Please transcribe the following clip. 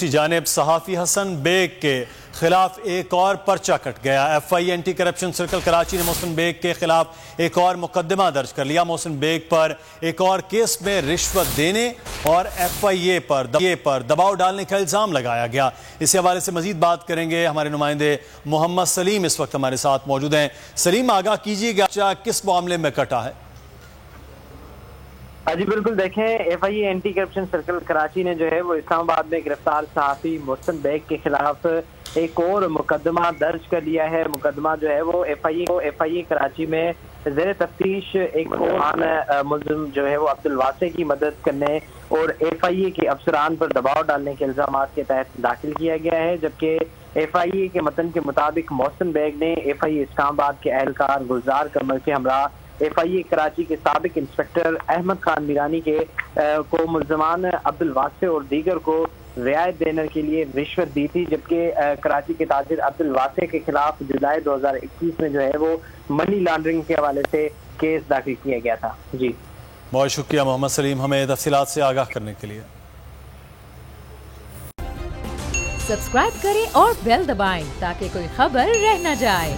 دوسری جانب صحافی حسن بیگ کے خلاف ایک اور پرچہ کٹ گیا۔ ایف آئی اے اینٹی کرپشن سرکل کراچی نے محسن بیگ کے خلاف ایک اور مقدمہ درج کر لیا۔ محسن بیگ پر ایک اور کیس میں رشوت دینے اور ایف آئی اے پر دباؤ ڈالنے کا الزام لگایا گیا۔ اس حوالے سے مزید بات کریں گے ہمارے نمائندے محمد سلیم اس وقت ہمارے ساتھ موجود ہیں۔ سلیم، آگاہ کیجیے گا کس معاملے میں کٹا ہے؟ جی بالکل، دیکھیں ایف آئی اے اینٹی کرپشن سرکل کراچی نے جو ہے وہ اسلام آباد میں گرفتار صحافی محسن بیگ کے خلاف ایک اور مقدمہ درج کر لیا ہے۔ مقدمہ جو ہے وہ ایف آئی اے کراچی میں زیر تفتیش ایک اور ملزم جو ہے وہ عبدالواسع کی مدد کرنے اور ایف آئی اے کے افسران پر دباؤ ڈالنے کے الزامات کے تحت داخل کیا گیا ہے، جبکہ ایف آئی اے کے متن کے مطابق محسن بیگ نے ایف آئی اے اسلام آباد کے اہلکار گلزار کمل کے ہمراہ ایف آئی اے کراچی کے سابق انسپیکٹر احمد خان میرانی کو ملزمان عبدالواسع اور دیگر کو رعایت دینے کے لیے رشوت دی تھی، جبکہ کراچی کے تاجر عبدالواسع کے خلاف جولائی 2021 میں جو ہے وہ منی لانڈرنگ کے حوالے سے کیس داخل کیا گیا تھا۔ جی بہت شکریہ محمد سلیم ہمیں تفصیلات سے آگاہ کرنے کے لیے۔ سبسکرائب کریں اور بیل دبائیں تاکہ کوئی خبر رہ نہ جائے۔